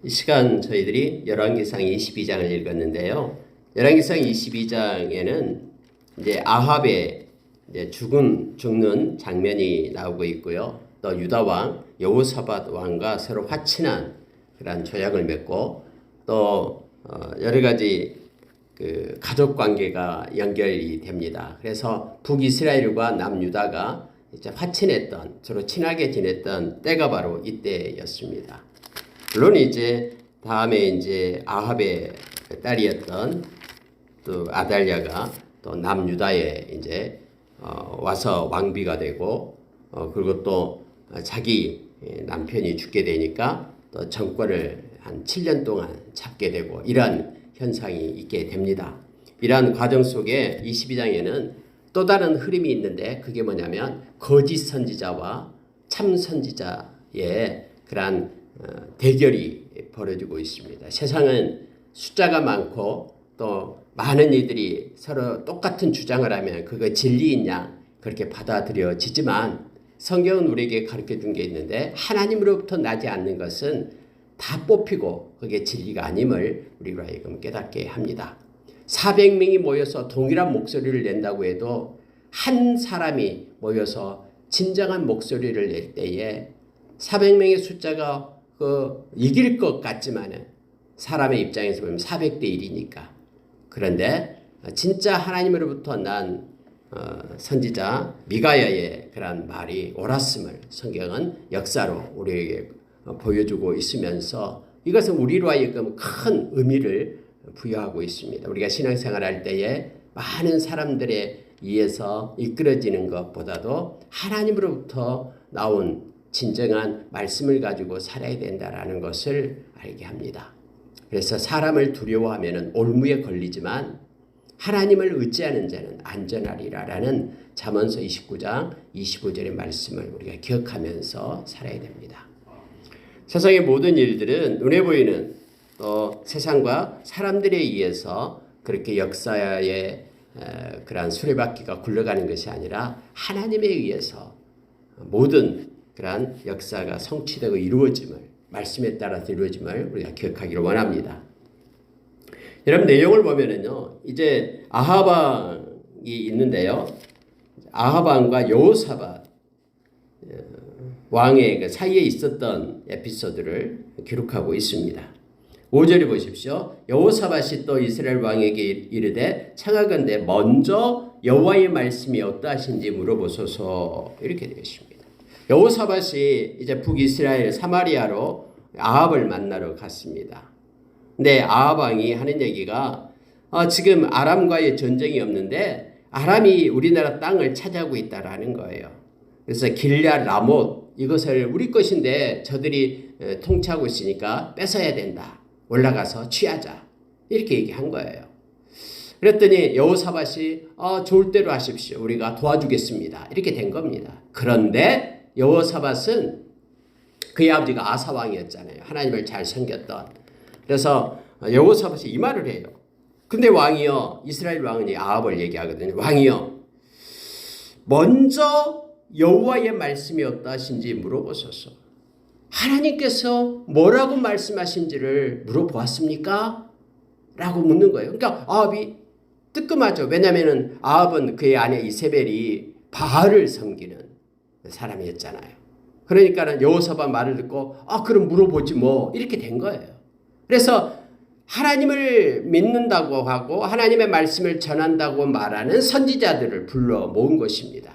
이 시간 저희들이 열왕기상 22장을 읽었는데요. 열왕기상 22장에는 이제 아합의 이제 죽는 장면이 나오고 있고요. 또 유다 왕 여호사밧 왕과 서로 화친한 그런 조약을 맺고 또 여러 가지 그 가족 관계가 연결이 됩니다. 그래서 북이스라엘과 남유다가 이제 화친했던 서로 친하게 지냈던 때가 바로 이때였습니다. 물론 이제 다음에 이제 아합의 딸이었던 또 아달랴가 또 남유다에 이제 와서 왕비가 되고 그리고 또 자기 남편이 죽게 되니까 또 정권을 한 7년 동안 잡게 되고 이러한 현상이 있게 됩니다. 이러한 과정 속에 22장에는 또 다른 흐름이 있는데 그게 뭐냐면 거짓 선지자와 참 선지자의 그러한 대결이 벌어지고 있습니다. 세상은 숫자가 많고 또 많은 이들이 서로 똑같은 주장을 하면 그거 진리인 양 그렇게 받아들여지지만 성경은 우리에게 가르쳐준 게 있는데 하나님으로부터 나지 않는 것은 다 뽑히고 그게 진리가 아님을 우리로 하여금 깨닫게 합니다. 400명이 모여서 동일한 목소리를 낸다고 해도 한 사람이 모여서 진정한 목소리를 낼 때에 400명의 숫자가 이길 것 같지만은 사람의 입장에서 보면 400대 1이니까. 그런데 진짜 하나님으로부터 난 선지자 미가야의 그런 말이 옳았음을 성경은 역사로 우리에게 보여주고 있으면서 이것은 우리로 하여금 큰 의미를 부여하고 있습니다. 우리가 신앙생활 할 때에 많은 사람들에 의해서 이끌어지는 것보다도 하나님으로부터 나온 진정한 말씀을 가지고 살아야 된다라는 것을 알게 합니다. 그래서 사람을 두려워하면 올무에 걸리지만 하나님을 의지하는 자는 안전하리라라는 잠언서 29장 25절의 말씀을 우리가 기억하면서 살아야 됩니다. 세상의 모든 일들은 눈에 보이는 세상과 사람들에 의해서 그렇게 역사의 그러한 수레바퀴가 굴러가는 것이 아니라 하나님에 의해서 모든 그러한 역사가 성취되고 이루어짐을 말씀에 따라서 이루어짐을 우리가 기억하기를 원합니다. 여러분 내용을 보면은요 이제 아합 왕이 있는데요 아합 왕과 여호사밧 왕의 그 사이에 있었던 에피소드를 기록하고 있습니다. 5절에 보십시오. 여호사밧이 또 이스라엘 왕에게 이르되 청하건대 먼저 여호와의 말씀이 어떠하신지 물어보소서 이렇게 되겠습니다. 여호사밧이 이제 북이스라엘 사마리아로 아합을 만나러 갔습니다. 근데 아합 왕이 하는 얘기가 지금 아람과의 전쟁이 없는데 아람이 우리나라 땅을 차지하고 있다라는 거예요. 그래서 길랴 라못 이것을 우리 것인데 저들이 통치하고 있으니까 뺏어야 된다. 올라가서 취하자. 이렇게 얘기한 거예요. 그랬더니 여호사밧이 좋을 대로 하십시오. 우리가 도와주겠습니다. 이렇게 된 겁니다. 그런데 여호사밧은 그의 아버지가 아사 왕이었잖아요. 하나님을 잘 섬겼던. 그래서 여호사밧이 이 말을 해요. 근데 왕이요. 이스라엘 왕은 아합을 얘기하거든요. 왕이요. 먼저 여호와의 말씀이 어떠하신지 물어보소서. 하나님께서 뭐라고 말씀하신지를 물어보았습니까? 라고 묻는 거예요. 그러니까 아합이 뜨끔하죠. 왜냐하면 아합은 그의 아내 이세벨이 바알을 섬기는 사람이었잖아요. 그러니까 여호사밧 말을 듣고 그럼 물어보지 뭐 이렇게 된 거예요. 그래서 하나님을 믿는다고 하고 하나님의 말씀을 전한다고 말하는 선지자들을 불러 모은 것입니다.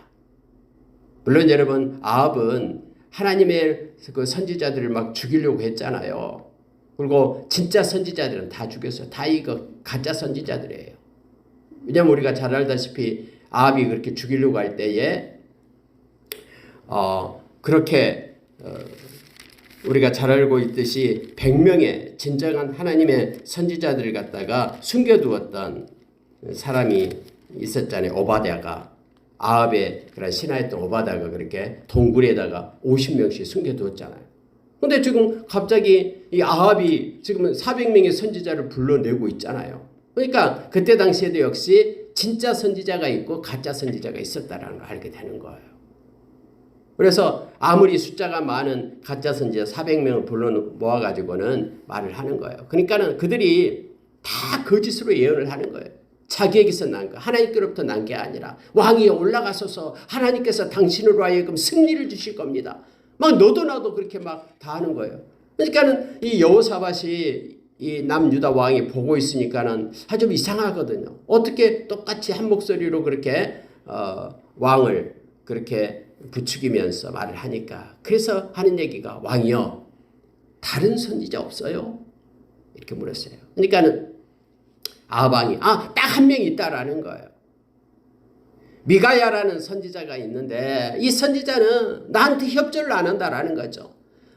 물론 여러분 아합은 하나님의 그 선지자들을 막 죽이려고 했잖아요. 그리고 진짜 선지자들은 다 죽였어요. 다 이거 가짜 선지자들이에요. 왜냐하면 우리가 잘 알다시피 아합이 그렇게 죽이려고 할 때에 그렇게 우리가 잘 알고 있듯이 100명의 진정한 하나님의 선지자들을 갖다가 숨겨두었던 사람이 있었잖아요. 오바댜가 아합의 그런 신하였던 오바댜가 그렇게 동굴에다가 50명씩 숨겨두었잖아요. 근데 지금 갑자기 이 아합이 지금 400명의 선지자를 불러내고 있잖아요. 그러니까 그때 당시에도 역시 진짜 선지자가 있고 가짜 선지자가 있었다라는 걸 알게 되는 거예요. 그래서 아무리 숫자가 많은 가짜 선지자 400명을 불러 모아가지고는 말을 하는 거예요. 그러니까는 그들이 다 거짓으로 예언을 하는 거예요. 자기에게서 난 거, 하나님께로부터 난 게 아니라 왕이 올라가소서 하나님께서 당신으로 하여금 승리를 주실 겁니다. 막 너도 나도 그렇게 막 다 하는 거예요. 그러니까는 이 여호사밧이 이 남유다 왕이 보고 있으니까는 좀 이상하거든요. 어떻게 똑같이 한 목소리로 그렇게 왕을 그렇게 부추기면서 말을 하니까. 그래서 하는 얘기가 왕이여 다른 선지자 없어요? 이렇게 물었어요. 그러니까는 아방이 딱 한 명 있다라는 거예요. 미가야라는 선지자가 있는데 이 선지자는 나한테 협조를 안 한다라는 거죠.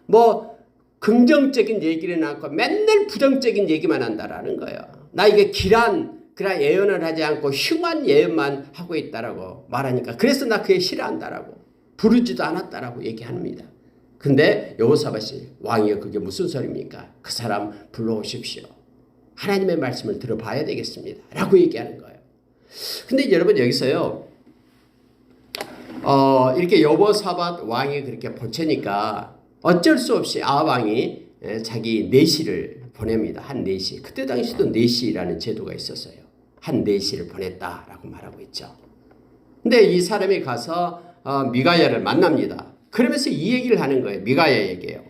뭐 긍정적인 얘기는 않고 맨날 부정적인 얘기만 한다라는 거예요. 나에게 그런 예언을 하지 않고 흉한 예언만 하고 있다라고 말하니까 그래서 나 그게 싫어한다라고 부르지도 않았다라고 얘기합니다. 근데 여호사밧이 왕이여 그게 무슨 소리입니까? 그 사람 불러오십시오. 하나님의 말씀을 들어봐야 되겠습니다. 라고 얘기하는 거예요. 근데 여러분 여기서요. 이렇게 여호사밧 왕이 그렇게 보채니까 어쩔 수 없이 왕이 자기 내시를 보냅니다. 한 내시. 그때 당시도 내시라는 제도가 있었어요. 한 내시를 보냈다라고 말하고 있죠. 근데 이 사람이 가서 미가야를 만납니다. 그러면서 이 얘기를 하는 거예요. 미가야에게요.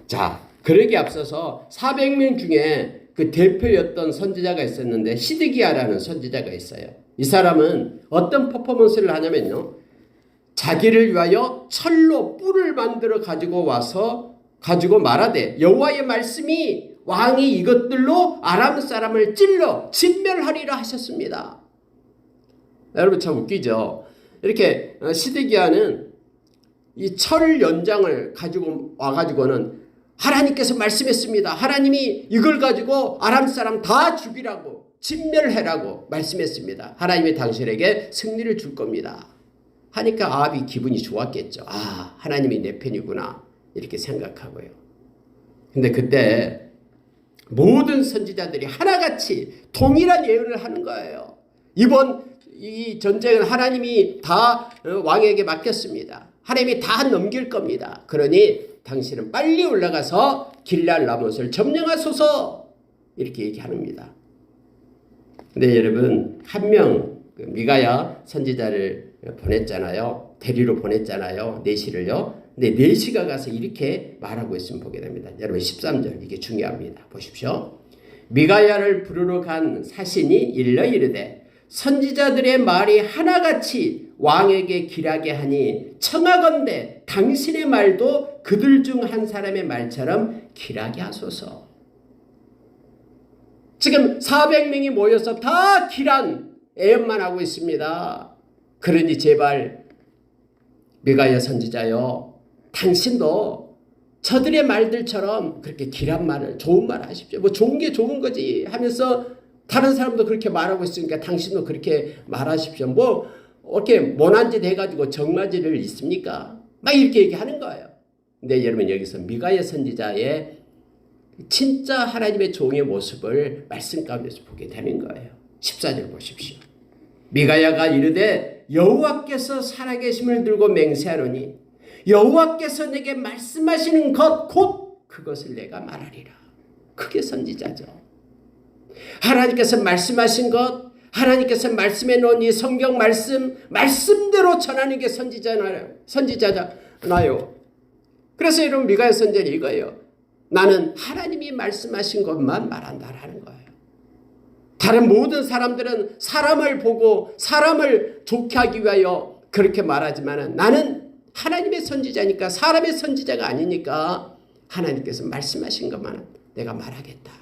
자, 그러기에 앞서서 400명 중에 그 대표였던 선지자가 있었는데 시드기야라는 선지자가 있어요. 이 사람은 어떤 퍼포먼스를 하냐면요. 자기를 위하여 철로 뿔을 만들어 가지고 말하되 여호와의 말씀이 왕이 이것들로 아람 사람을 찔러 진멸하리라 하셨습니다. 여러분 참 웃기죠. 이렇게 시드기야는 이 철 연장을 가지고 와가지고는 하나님께서 말씀했습니다. 하나님이 이걸 가지고 아람 사람 다 죽이라고 진멸해라고 말씀했습니다. 하나님이 당신에게 승리를 줄 겁니다. 하니까 아합이 기분이 좋았겠죠. 하나님이 내 편이구나 이렇게 생각하고요. 근데 그때 모든 선지자들이 하나같이 동일한 예언을 하는 거예요. 이번 이 전쟁은 하나님이 다 왕에게 맡겼습니다. 하나님이 다 넘길 겁니다. 그러니 당신은 빨리 올라가서 길랄 라못을 점령하소서 이렇게 얘기합니다. 근데 여러분 한 명 미가야 선지자를 보냈잖아요. 대리로 보냈잖아요. 내시를요. 근데 내시가 가서 이렇게 말하고 있으면 보게 됩니다. 여러분 13절 이게 중요합니다. 보십시오. 미가야를 부르러 간 사신이 일러 이르되 선지자들의 말이 하나같이 왕에게 길하게 하니 청하건대 당신의 말도 그들 중 한 사람의 말처럼 길하게 하소서. 지금 400명이 모여서 다 길한 애연만 하고 있습니다. 그러니 제발 미가야 선지자요, 당신도 저들의 말들처럼 그렇게 길한 말을 좋은 말 하십시오. 뭐 좋은 게 좋은 거지 하면서 다른 사람도 그렇게 말하고 있으니까 당신도 그렇게 말하십시오. 뭐 이렇게 못난 짓 해가지고 정맞이를 있습니까? 막 이렇게 얘기하는 거예요. 근데 여러분 여기서 미가야 선지자의 진짜 하나님의 종의 모습을 말씀 가운데서 보게 되는 거예요. 14절 보십시오. 미가야가 이르되 여호와께서 살아계심을 들고 맹세하노니 여호와께서 내게 말씀하시는 것 곧 그것을 내가 말하리라. 그게 선지자죠. 하나님께서 말씀하신 것, 하나님께서 말씀해 놓은 이 성경 말씀대로 전하는 게 선지자잖아요. 그래서 여러분 미가야 선지자는 이거예요. 나는 하나님이 말씀하신 것만 말한다라는 거예요. 다른 모든 사람들은 사람을 보고 사람을 좋게 하기 위하여 그렇게 말하지만 나는 하나님의 선지자니까, 사람의 선지자가 아니니까 하나님께서 말씀하신 것만 내가 말하겠다.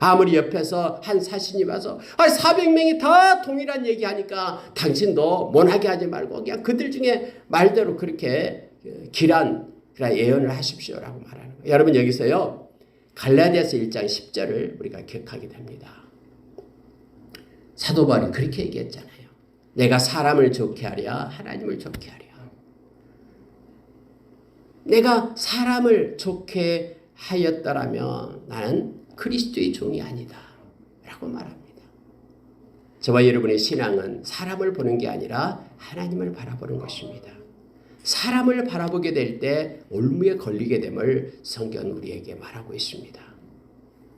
아무리 옆에서 한 사신이 와서 400명이 다 동일한 얘기하니까 당신도 못하게 하지 말고 그냥 그들 중에 말대로 그렇게 길한 예언을 하십시오라고 말하는 거예요. 여러분 여기서요 갈라디아서 1장 10절을 우리가 기억하게 됩니다. 사도 바울이 그렇게 얘기했잖아요. 내가 사람을 좋게 하랴 하나님을 좋게 하랴. 내가 사람을 좋게 하였더라면 나는 그리스도의 종이 아니다 라고 말합니다. 저와 여러분의 신앙은 사람을 보는 게 아니라 하나님을 바라보는 것입니다. 사람을 바라보게 될 때 올무에 걸리게 됨을 성경은 우리에게 말하고 있습니다.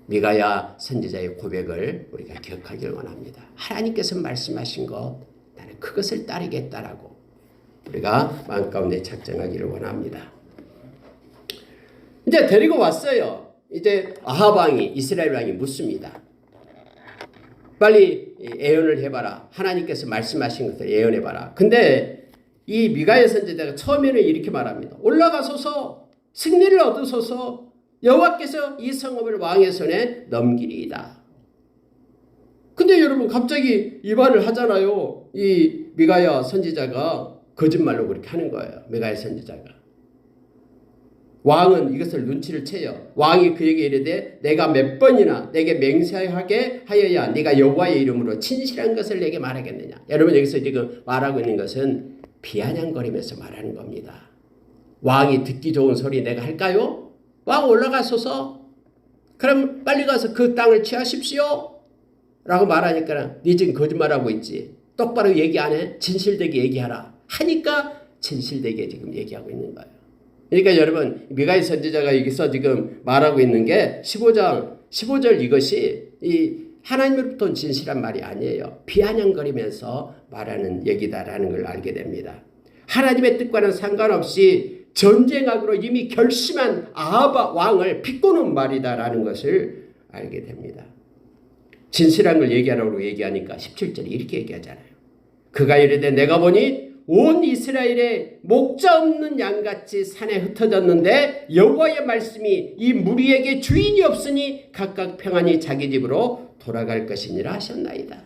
미가야 선지자의 고백을 우리가 기억하길 원합니다. 하나님께서 말씀하신 것 나는 그것을 따르겠다라고 우리가 마음 가운데 작정하기를 원합니다. 이제 데리고 왔어요. 이제 아합 왕이 이스라엘 왕이 묻습니다. 빨리 예언을 해봐라. 하나님께서 말씀하신 것을 예언해봐라. 근데 이 미가야 선지자가 처음에는 이렇게 말합니다. 올라가소서 승리를 얻으소서 여호와께서 이 성읍을 왕의 손에 넘기리이다. 근데 여러분 갑자기 이 말을 하잖아요. 이 미가야 선지자가 거짓말로 그렇게 하는 거예요. 미가야 선지자가. 왕은 이것을 눈치를 채요. 왕이 그에게 이르되 내가 몇 번이나 내게 맹세하게 하여야 네가 여호와의 이름으로 진실한 것을 내게 말하겠느냐. 여러분 여기서 지금 말하고 있는 것은 비아냥거리면서 말하는 겁니다. 왕이 듣기 좋은 소리 내가 할까요? 왕 올라가소서. 그럼 빨리 가서 그 땅을 취하십시오. 라고 말하니까 네 지금 거짓말하고 있지. 똑바로 얘기 안 해. 진실되게 얘기하라. 하니까 진실되게 지금 얘기하고 있는 거예요. 그러니까 여러분 미가야 선지자가 여기서 지금 말하고 있는 게 15절 이것이 이 하나님으로부터 진실한 말이 아니에요. 비아냥거리면서 말하는 얘기다라는 걸 알게 됩니다. 하나님의 뜻과는 상관없이 전쟁악으로 이미 결심한 아합 왕을 비꼬는 말이다라는 것을 알게 됩니다. 진실한 걸 얘기하라고 얘기하니까 17절에 이렇게 얘기하잖아요. 그가 이르되 내가 보니 온 이스라엘의 목자 없는 양같이 산에 흩어졌는데 여호와의 말씀이 이 무리에게 주인이 없으니 각각 평안히 자기 집으로 돌아갈 것이니라 하셨나이다.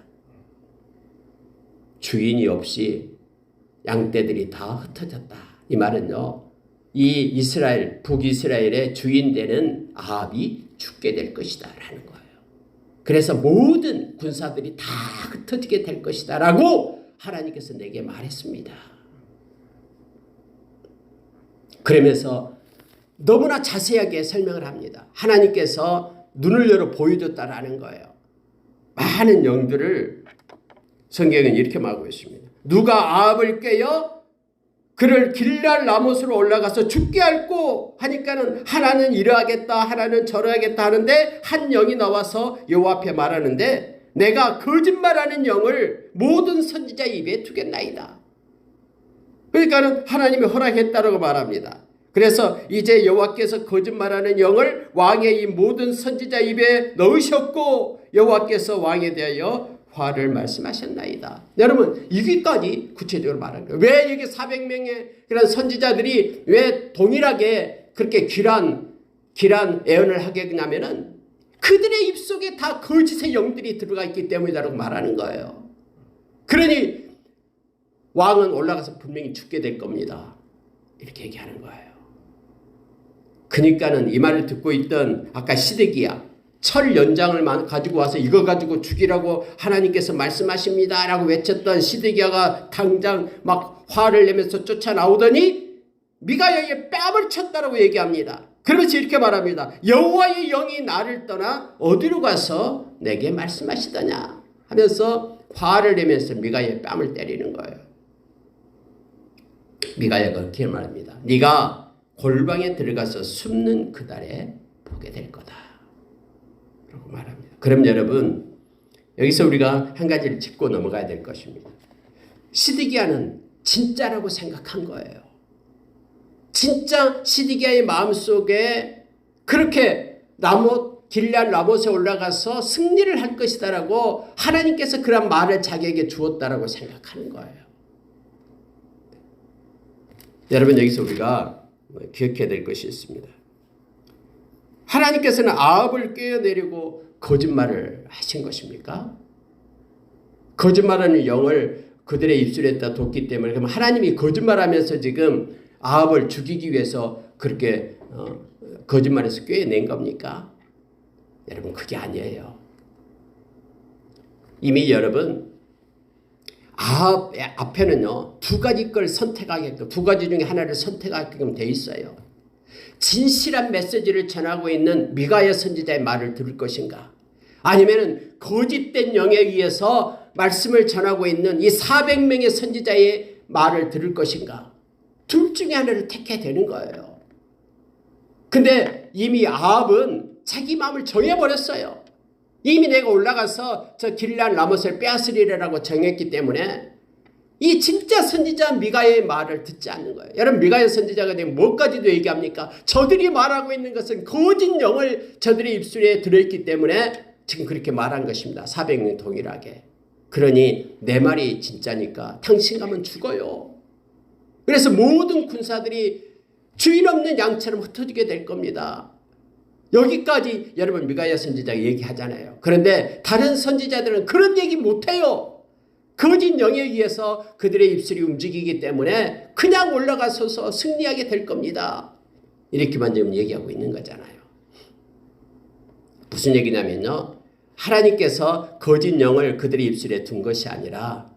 주인이 없이 양떼들이 다 흩어졌다. 이 말은요. 이 이스라엘 북이스라엘의 주인 되는 아합이 죽게 될 것이다 라는 거예요. 그래서 모든 군사들이 다 흩어지게 될 것이다 라고 하나님께서 내게 말했습니다. 그러면서 너무나 자세하게 설명을 합니다. 하나님께서 눈을 열어 보여줬다라는 거예요. 많은 영들을 성경은 이렇게 말하고 있습니다. 누가 아합을 꾀어 그를 길랄 라못으로 올라가서 죽게 앓고 하니까는 하나는 이러하겠다 하나는 저러하겠다 하는데 한 영이 나와서 여호와 앞에 말하는데 내가 거짓말하는 영을 모든 선지자 입에 두겠나이다. 그러니까는 하나님이 허락했다라고 말합니다. 그래서 이제 여호와께서 거짓말하는 영을 왕의 이 모든 선지자 입에 넣으셨고 여호와께서 왕에 대하여 화를 말씀하셨나이다. 여러분 여기까지 구체적으로 말하는 거예요. 왜 여기 400명의 그런 선지자들이 왜 동일하게 그렇게 길한 예언을 하겠냐면은 그들의 입속에 다 거짓의 영들이 들어가 있기 때문이라고 말하는 거예요. 그러니 왕은 올라가서 분명히 죽게 될 겁니다. 이렇게 얘기하는 거예요. 그러니까는 이 말을 듣고 있던 아까 시드기야 철 연장을 가지고 와서 이거 가지고 죽이라고 하나님께서 말씀하십니다 라고 외쳤던 시드기야가 당장 막 화를 내면서 쫓아나오더니 미가야의 뺨을 쳤다라고 얘기합니다. 그러면서 이렇게 말합니다. 여호와의 영이 나를 떠나 어디로 가서 내게 말씀하시더냐 하면서 화를 내면서 미가야의 뺨을 때리는 거예요. 미가야가 그렇게 말합니다. 네가 골방에 들어가서 숨는 그날에 보게 될 거다 라고 말합니다. 그럼 여러분 여기서 우리가 한 가지를 짚고 넘어가야 될 것입니다. 시드기야는 진짜라고 생각한 거예요. 진짜 시드기야의 마음속에 그렇게 길랄 라못에 올라가서 승리를 할 것이다라고 하나님께서 그런 말을 자기에게 주었다라고 생각하는 거예요. 여러분 여기서 우리가 기억해야 될 것이 있습니다. 하나님께서는 아합을 꿰어내리고 거짓말을 하신 것입니까? 거짓말하는 영을 그들의 입술에다 뒀기 때문에 그럼 하나님이 거짓말하면서 지금 아합을 죽이기 위해서 그렇게 거짓말해서 꿰어낸 겁니까? 여러분 그게 아니에요. 이미 여러분 아합 앞에는요 두 가지 걸 선택하게끔 두 가지 중에 하나를 선택하게끔 돼 있어요. 진실한 메시지를 전하고 있는 미가야 선지자의 말을 들을 것인가 아니면은 거짓된 영에 의해서 말씀을 전하고 있는 이 400명의 선지자의 말을 들을 것인가. 둘 중에 하나를 택해야 되는 거예요. 근데 이미 아합은 자기 마음을 정해버렸어요. 이미 내가 올라가서 저 길르앗 라못을 빼앗으리라고 정했기 때문에 이 진짜 선지자 미가의 말을 듣지 않는 거예요. 여러분, 미가의 선지자가 되면 뭐까지도 얘기합니까? 저들이 말하고 있는 것은 거짓 영을 저들의 입술에 들어있기 때문에 지금 그렇게 말한 것입니다. 400명 동일하게. 그러니 내 말이 진짜니까 당신 가면 죽어요. 그래서 모든 군사들이 주인 없는 양처럼 흩어지게 될 겁니다. 여기까지 여러분 미가야 선지자가 얘기하잖아요. 그런데 다른 선지자들은 그런 얘기 못해요. 거짓 영에 의해서 그들의 입술이 움직이기 때문에 그냥 올라가서서 승리하게 될 겁니다. 이렇게만 지금 얘기하고 있는 거잖아요. 무슨 얘기냐면요, 하나님께서 거짓 영을 그들의 입술에 둔 것이 아니라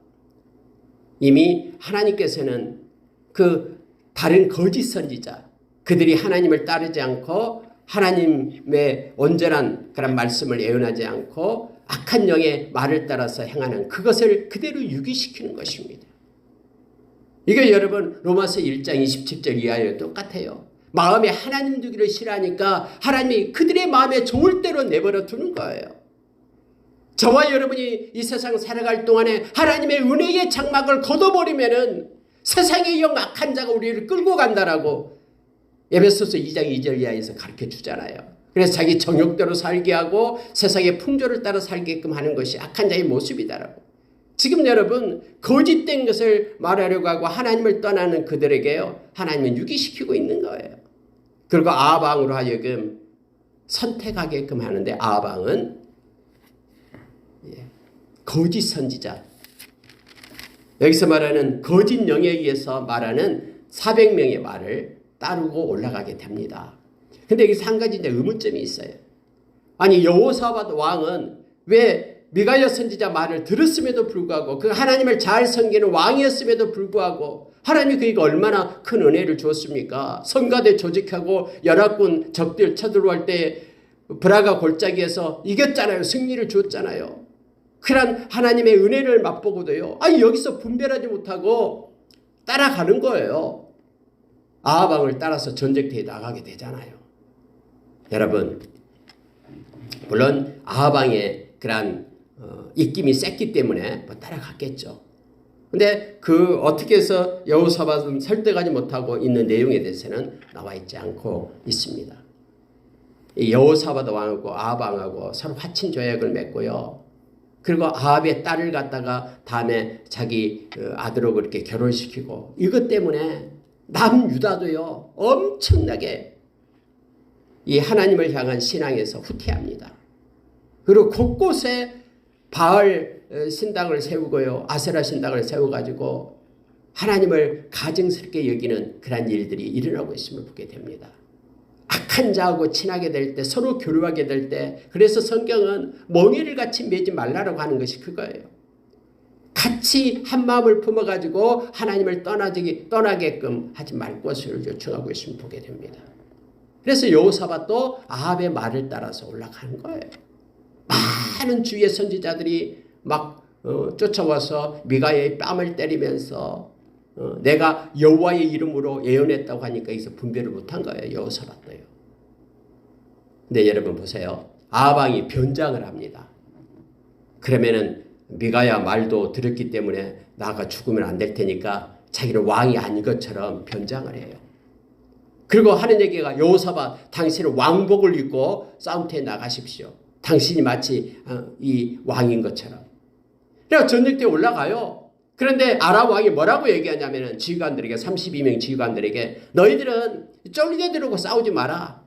이미 하나님께서는 그 다른 거짓 선지자, 그들이 하나님을 따르지 않고 하나님의 온전한 그런 말씀을 예언하지 않고 악한 영의 말을 따라서 행하는 그것을 그대로 유기시키는 것입니다. 이게 여러분 로마서 1장 27절 이하에 똑같아요. 마음에 하나님 두기를 싫어하니까 하나님이 그들의 마음에 좋을 대로 내버려 두는 거예요. 저와 여러분이 이 세상 살아갈 동안에 하나님의 은혜의 장막을 걷어버리면은 세상의 영 악한 자가 우리를 끌고 간다라고 에베소서 2장 2절 이하에서 가르쳐 주잖아요. 그래서 자기 정욕대로 살게 하고 세상의 풍조를 따라 살게끔 하는 것이 악한 자의 모습이다라고. 지금 여러분 거짓된 것을 말하려고 하고 하나님을 떠나는 그들에게요, 하나님은 유기시키고 있는 거예요. 그리고 아합 왕으로 하여금 선택하게끔 하는데, 아합 왕은 거짓 선지자, 여기서 말하는 거짓 영에 의해서 말하는 400명의 말을 따르고 올라가게 됩니다. 근데 여기서 한 가지 이제 의문점이 있어요. 아니, 여호사밧 왕은 왜 미가야 선지자 말을 들었음에도 불구하고, 그 하나님을 잘 섬기는 왕이었음에도 불구하고 하나님이 그에게 얼마나 큰 은혜를 주었습니까? 성가대 조직하고 연합군 적들 쳐들어올 때 브라가 골짜기에서 이겼잖아요. 승리를 주었잖아요. 그런 하나님의 은혜를 맛보고도요, 아니 여기서 분별하지 못하고 따라가는 거예요. 아합 왕을 따라서 전쟁터에 나가게 되잖아요. 여러분, 물론 아합 왕의 그런 입김이 셌기 때문에 뭐 따라갔겠죠. 근데 그 어떻게 해서 여호사밧은 설득하지 못하고 있는 내용에 대해서는 나와 있지 않고 있습니다. 여호사밧 왕하고 아합 왕하고 서로 화친 조약을 맺고요. 그리고 아합의 딸을 갖다가 다음에 자기 아들하고 그렇게 결혼시키고, 이것 때문에 남유다도요 엄청나게 이 하나님을 향한 신앙에서 후퇴합니다. 그리고 곳곳에 바알 신당을 세우고요, 아세라 신당을 세워가지고 하나님을 가증스럽게 여기는 그런 일들이 일어나고 있음을 보게 됩니다. 악한 자하고 친하게 될 때, 서로 교류하게 될 때, 그래서 성경은 멍에를 같이 매지 말라라고 하는 것이 그거예요. 같이 한 마음을 품어가지고 하나님을 떠나게끔 하지 말 것을 요청하고 있음을 보게 됩니다. 그래서 여호사밧도 아합의 말을 따라서 올라가는 거예요. 많은 주위의 선지자들이 막 쫓아와서 미가야의 뺨을 때리면서 내가 여호와의 이름으로 예언했다고 하니까 여기서 분별을 못한 거예요. 여호사밧도요. 근데 여러분 보세요. 아합 왕이 변장을 합니다. 그러면은 미가야 말도 들었기 때문에 나가 죽으면 안 될 테니까 자기는 왕이 아닌 것처럼 변장을 해요. 그리고 하는 얘기가, 여호사밧 당신은 왕복을 입고 싸움터에 나가십시오. 당신이 마치 이 왕인 것처럼. 그래서 전쟁터에 올라가요. 그런데 아람 왕이 뭐라고 얘기하냐면은 지휘관들에게, 32명 지휘관들에게, 너희들은 쫄게 들고 싸우지 마라.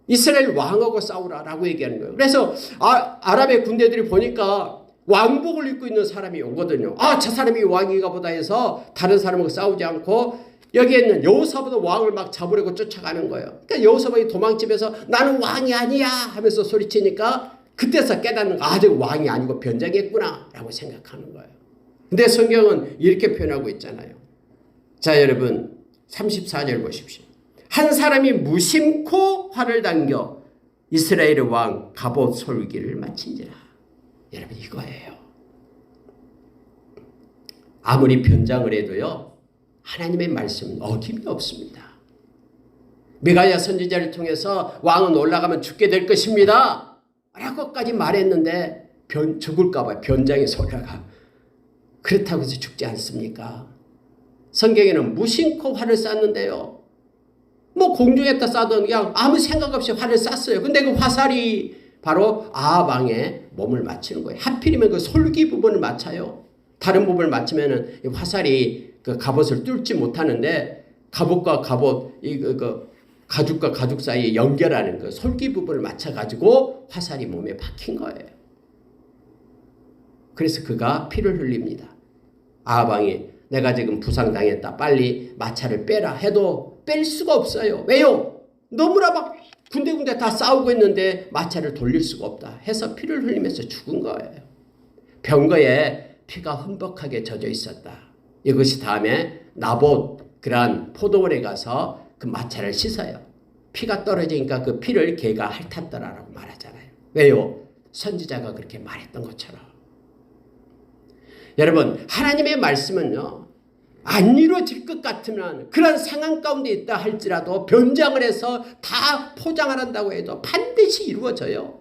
이스라엘 왕하고 싸우라 라고 얘기하는 거예요. 그래서 아람의 군대들이 보니까 왕복을 입고 있는 사람이 오거든요. 저 사람이 왕인가 보다 해서 다른 사람하고 싸우지 않고 여기에 있는 여호사밧 왕을 막 잡으려고 쫓아가는 거예요. 그러니까 여호사밧이 도망치면서 나는 왕이 아니야 하면서 소리치니까 그때서 깨닫는 거, 저 왕이 아니고 변장했구나 라고 생각하는 거예요. 근데 성경은 이렇게 표현하고 있잖아요. 자, 여러분 34절 보십시오. 한 사람이 무심코 활을 당겨 이스라엘의 왕 갑옷 솔기를 마친지라. 여러분 이거예요. 아무리 변장을 해도요, 하나님의 말씀은 어김이 없습니다. 미가야 선지자를 통해서 왕은 올라가면 죽게 될 것입니다 라고까지 말했는데 죽을까 봐 변장에서 올라가. 그렇다고 해서 죽지 않습니까? 성경에는 무심코 활을 쐈는데요. 뭐 공중에다 쏴도 그냥 아무 생각 없이 활을 쐈어요. 근데 그 화살이 바로 아합 왕의 몸을 맞추는 거예요. 하필이면 그 솔기 부분을 맞춰요. 다른 부분을 맞추면은 화살이 그 갑옷을 뚫지 못하는데 갑옷과 갑옷, 가죽과 가죽 사이에 연결하는 그 솔기 부분을 맞춰가지고 화살이 몸에 박힌 거예요. 그래서 그가 피를 흘립니다. 아합 왕이 내가 지금 부상당했다. 빨리 마차를 빼라 해도 뺄 수가 없어요. 왜요? 너무나 막 군데군데 다 싸우고 있는데 마차를 돌릴 수가 없다 해서 피를 흘리면서 죽은 거예요. 병거에 피가 흠뻑하게 젖어 있었다. 이것이 다음에 나봇 그러한 포도원에 가서 그 마차를 씻어요. 피가 떨어지니까 그 피를 개가 핥았더라라고 말하잖아요. 왜요? 선지자가 그렇게 말했던 것처럼. 여러분, 하나님의 말씀은요, 안 이루어질 것 같으면 그런 상황 가운데 있다 할지라도 변장을 해서 다 포장을 한다고 해도 반드시 이루어져요.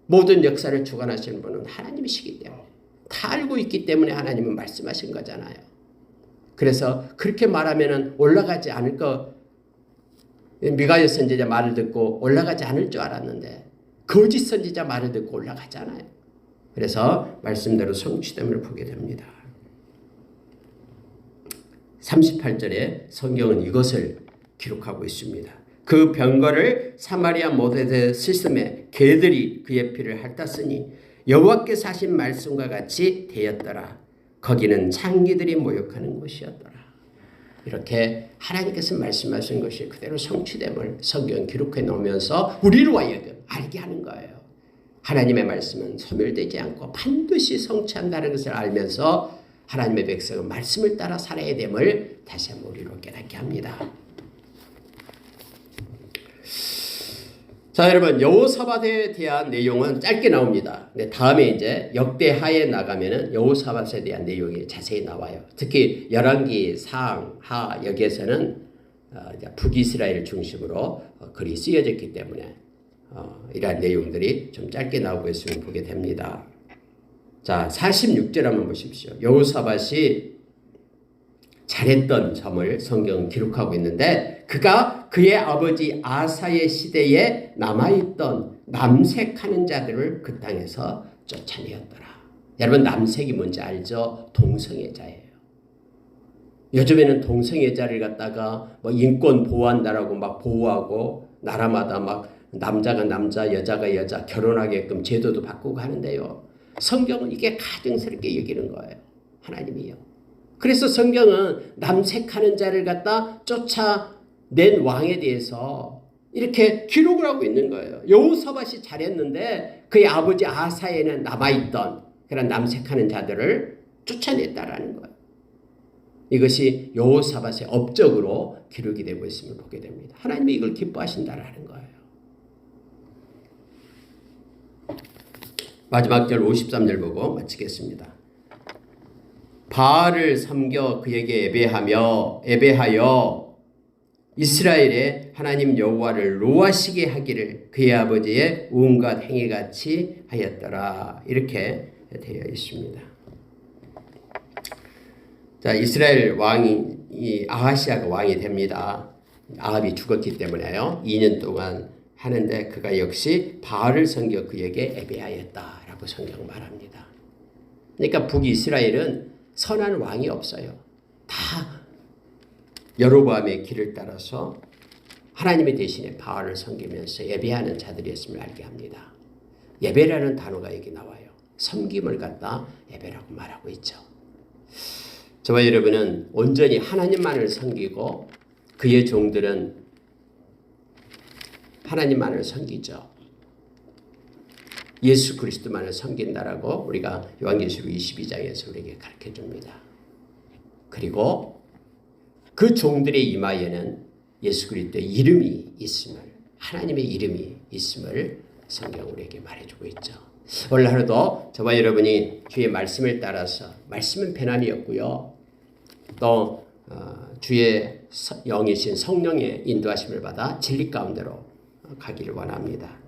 모든 역사를 주관하시는 분은 하나님이시기 때문에, 다 알고 있기 때문에 하나님은 말씀하신 거잖아요. 그래서 그렇게 말하면 올라가지 않을 거, 미가야 선지자 말을 듣고 올라가지 않을 줄 알았는데 거짓 선지자 말을 듣고 올라가잖아요. 그래서 말씀대로 성취됨을 보게 됩니다. 38절에 성경은 이것을 기록하고 있습니다. 그 병거를 사마리아 못에 씻음에 개들이 그의 피를 핥았으니 여호와께서 하신 말씀과 같이 되었더라. 거기는 창기들이 모욕하는 곳이었더라. 이렇게 하나님께서 말씀하신 것이 그대로 성취됨을 성경 기록해 놓으면서 우리로 하여금 알게 하는 거예요. 하나님의 말씀은 소멸되지 않고 반드시 성취한다는 것을 알면서 하나님의 백성은 말씀을 따라 살아야 됨을 다시 한번 우리로 깨닫게 합니다. 자, 여러분, 여호사밧에 대한 내용은 짧게 나옵니다. 근데 다음에 이제 역대하에 나가면은 여호사밧에 대한 내용이 자세히 나와요. 특히 열왕기 상, 하 여기에서는 북이스라엘 중심으로 글이 쓰여졌기 때문에 이러한 내용들이 좀 짧게 나오고 있으면 보게 됩니다. 자, 46절 한번 보십시오. 여호사밧이 잘했던 점을 성경은 기록하고 있는데 그가 그의 아버지 아사의 시대에 남아있던 남색하는 자들을 그 땅에서 쫓아내었더라. 여러분, 남색이 뭔지 알죠? 동성애자예요. 요즘에는 동성애자를 갖다가 뭐 인권 보호한다라고 막 보호하고 나라마다 막 남자가 남자, 여자가 여자 결혼하게끔 제도도 바꾸고 하는데요. 성경은 이게 가증스럽게 여기는 거예요. 하나님이요. 그래서 성경은 남색하는 자를 갖다 쫓아낸 왕에 대해서 이렇게 기록을 하고 있는 거예요. 여호사밧이 잘했는데 그의 아버지 아사에는 남아있던 그런 남색하는 자들을 쫓아냈다라는 거예요. 이것이 여호사밧의 업적으로 기록이 되고 있음을 보게 됩니다. 하나님이 이걸 기뻐하신다라는 거예요. 마지막 절 53절 보고 마치겠습니다. 바알을 섬겨 그에게 예배하여 이스라엘의 하나님 여호와를 노하시게 하기를 그의 아버지의 온갖 행위같이 하였더라. 이렇게 되어 있습니다. 자, 이스라엘 왕이 아하시아가 왕이 됩니다. 아합이 죽었기 때문에요. 2년 동안 하는데 그가 역시 바알을 섬겨 그에게 예배하였다라고 성경 말합니다. 그러니까 북이스라엘은 선한 왕이 없어요. 다 여로보암의 길을 따라서 하나님의 대신에 바알을 섬기면서 예배하는 자들이었음을 알게 합니다. 예배라는 단어가 여기 나와요. 섬김을 갖다 예배라고 말하고 있죠. 저와 여러분은 온전히 하나님만을 섬기고 그의 종들은 하나님만을 섬기죠. 예수 그리스도만을 섬긴다라고 우리가 요한계시록 22장에서 우리에게 가르쳐 줍니다. 그리고 그 종들의 이마에는 예수 그리스도의 이름이 있음을, 하나님의 이름이 있음을 성경 우리에게 말해주고 있죠. 오늘 하루도 저와 여러분이 주의 말씀을 따라서, 말씀은 편안이었고요. 또 주의 영이신 성령의 인도하심을 받아 진리 가운데로 가기를 원합니다.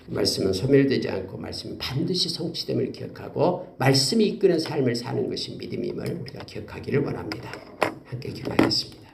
말씀은 소멸되지 않고 말씀은 반드시 성취됨을 기억하고 말씀이 이끄는 삶을 사는 것이 믿음임을 우리가 기억하기를 원합니다. 함께 기도하겠습니다.